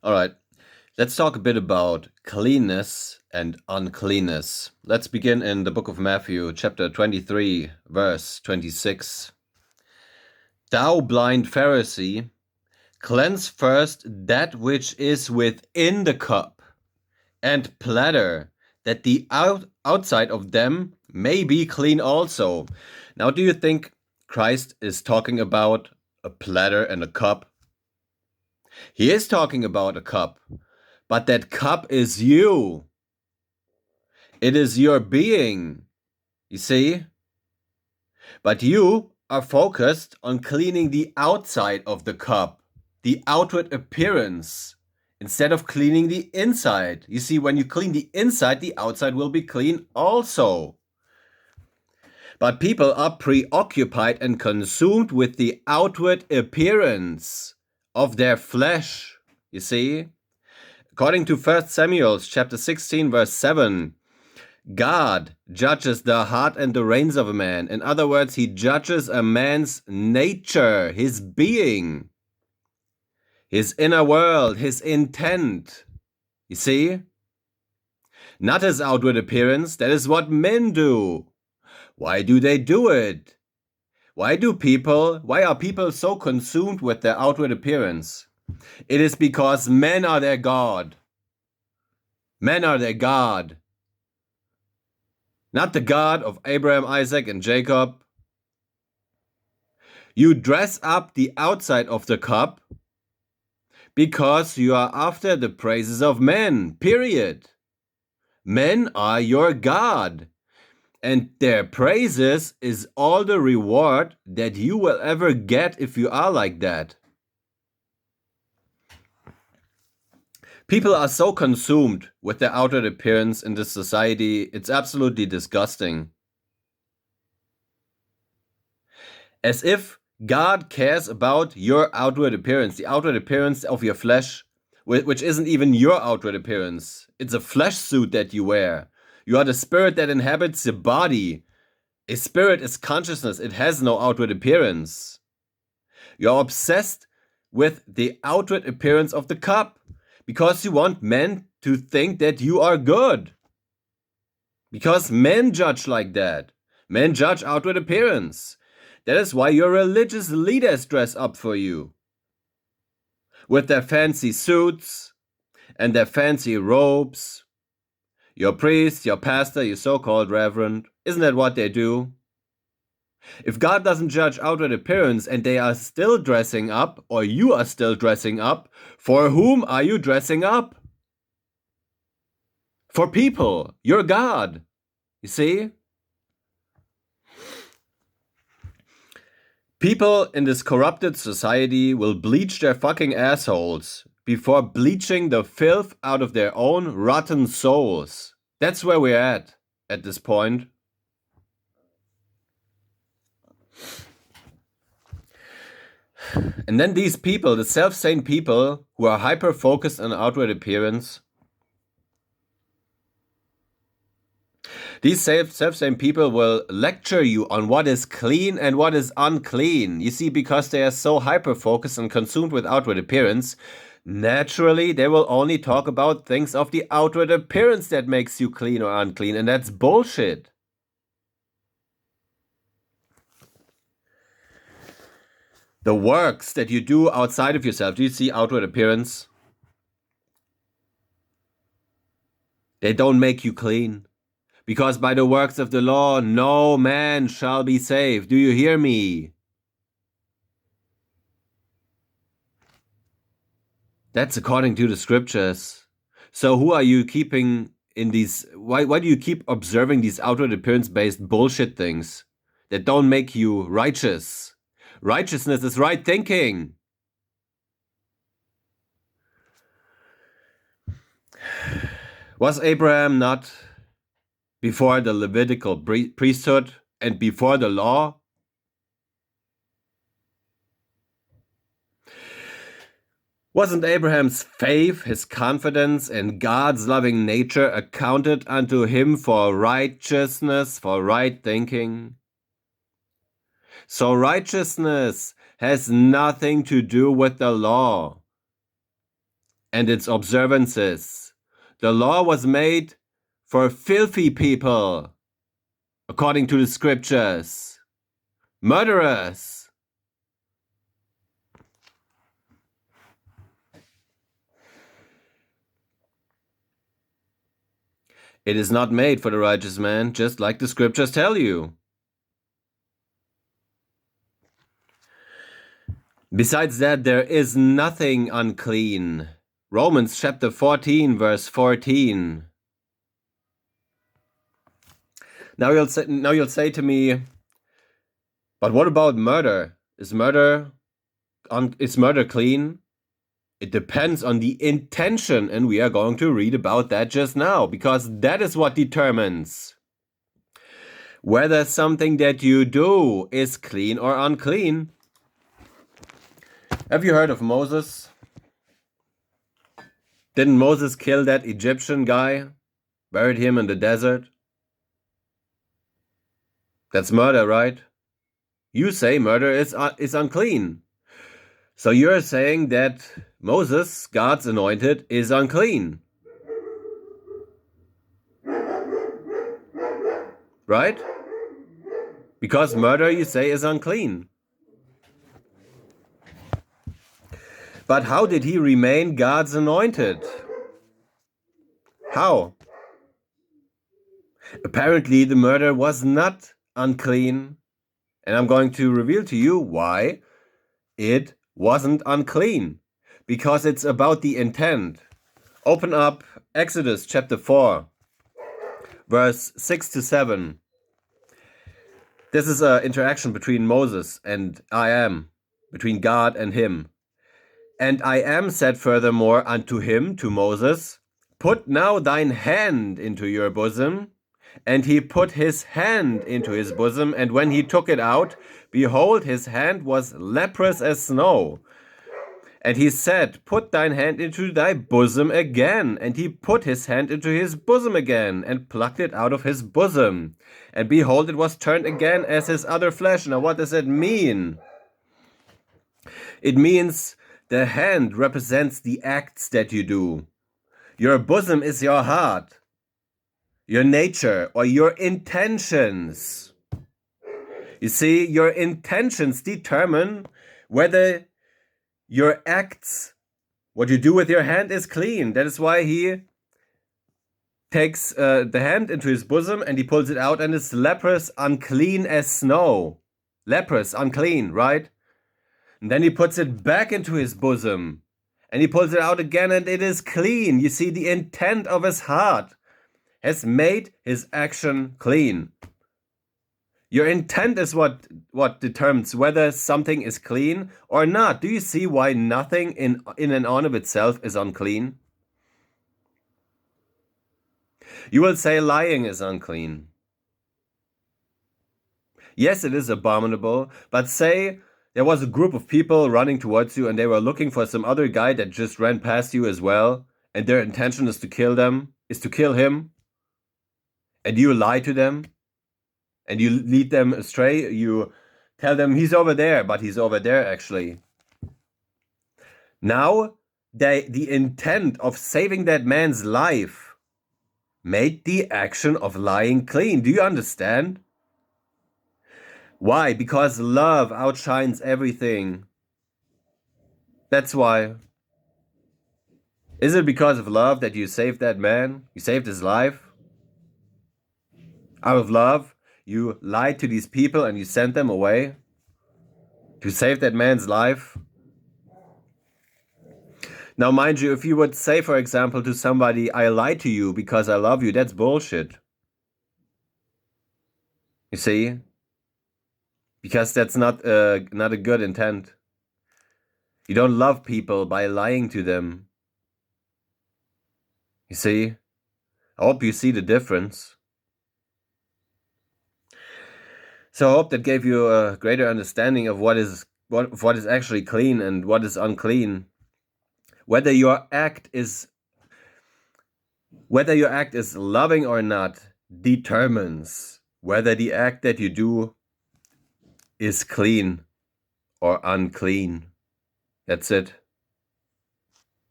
All right, let's talk a bit about cleanness and uncleanness. Let's begin in the book of Matthew, chapter 23, verse 26. Thou blind Pharisee, cleanse first that which is within the cup and platter, that the outside of them may be clean also. Now, do you think Christ is talking about a platter and a cup? He is talking about a cup, but that cup is you. It is your being, you see? But you are focused on cleaning the outside of the cup, the outward appearance, instead of cleaning the inside. You see, when you clean the inside, the outside will be clean also. But people are preoccupied and consumed with the outward appearance of their flesh, you see? According to 1 Samuel chapter 16, verse 7, God judges the heart and the reins of a man. In other words, he judges a man's nature, his being, his inner world, his intent. You see? Not his outward appearance. That is what men do. Why do they do it? Why are people so consumed with their outward appearance? It is because men are their God. Men are their God. Not the God of Abraham, Isaac, and Jacob. You dress up the outside of the cup because you are after the praises of men, period. Men are your God, and their praises is all the reward that you will ever get if you are like that. People are so consumed with their outward appearance in this society, it's absolutely disgusting. As if God cares about your outward appearance, the outward appearance of your flesh, which isn't even your outward appearance. It's a flesh suit that you wear. You are the spirit that inhabits the body. A spirit is consciousness. It has no outward appearance. You're obsessed with the outward appearance of the cup because you want men to think that you are good. Because men judge like that. Men judge outward appearance. That is why your religious leaders dress up for you. With their fancy suits and their fancy robes. Your priest, your pastor, your so-called reverend, isn't that what they do? If God doesn't judge outward appearance and they are still dressing up, or you are still dressing up, for whom are you dressing up? For people, your God, you see? People in this corrupted society will bleach their fucking assholes before bleaching the filth out of their own rotten souls. That's where we're at this point. And then these people, the self-same people who are hyper-focused on outward appearance, these self-same people will lecture you on what is clean and what is unclean. You see, because they are so hyper-focused and consumed with outward appearance, naturally they will only talk about things of the outward appearance that makes you clean or unclean, and that's bullshit. The works that you do outside of yourself, do you see outward appearance? They don't make you clean. Because by the works of the law, no man shall be saved. Do you hear me? That's according to the scriptures. So who are you keeping in these... Why do you keep observing these outward appearance-based bullshit things that don't make you righteous? Righteousness is right thinking. Was Abraham not before the Levitical priesthood and before the law? Wasn't Abraham's faith, his confidence in God's loving nature accounted unto him for righteousness, for right thinking? So righteousness has nothing to do with the law. and its observances. The law was made for filthy people, according to the scriptures, murderers. It is not made for the righteous man, just like the scriptures tell you. Besides that, there is nothing unclean. Romans chapter 14, verse 14. Now you'll say to me, but what about murder? Is murder clean? It depends on the intention, and we are going to read about that just now, because that is what determines whether something that you do is clean or unclean. Have you heard of Moses? Didn't Moses kill that Egyptian guy? Buried him in the desert? That's murder, right? You say murder is unclean. So you're saying that Moses, God's anointed, is unclean. Right? Because murder, you say, is unclean. But how did he remain God's anointed? How? Apparently the murder was not unclean. And I'm going to reveal to you why it wasn't unclean. Because it's about the intent. Open up Exodus chapter 4, verse 6 to 7. This is an interaction between Moses and I Am, between God and him. And I Am said furthermore unto him, to Moses, put now thine hand into your bosom. And he put his hand into his bosom, and when he took it out, behold, his hand was leprous as snow. And he said, put thine hand into thy bosom again. And he put his hand into his bosom again, and plucked it out of his bosom. And behold, it was turned again as his other flesh. Now what does it mean? It means the hand represents the acts that you do. Your bosom is your heart, your nature, or your intentions. You see, your intentions determine whether your acts, what you do with your hand, is clean. That is why he takes the hand into his bosom and he pulls it out, and it's leprous, unclean as snow. Leprous, unclean, right? And then he puts it back into his bosom and he pulls it out again, and it is clean. You see, the intent of his heart has made his action clean. Your intent is what determines whether something is clean or not. Do you see why nothing in and on of itself is unclean? You will say lying is unclean. Yes, it is abominable, but say there was a group of people running towards you and they were looking for some other guy that just ran past you as well, and their intention is to kill him. And you lie to them, and you lead them astray. You tell them he's over there, but he's over there actually. Now, the intent of saving that man's life made the action of lying clean. Do you understand? Why? Because love outshines everything. That's why. Is it because of love that you saved that man? You saved his life? Out of love, you lied to these people and you sent them away to save that man's life. Now, mind you, if you would say, for example, to somebody, I lied to you because I love you, that's bullshit. You see? Because that's not a good intent. You don't love people by lying to them. You see? I hope you see the difference. So I hope that gave you a greater understanding of what is actually clean and what is unclean. Whether your act is loving or not determines whether the act that you do is clean or unclean. That's it.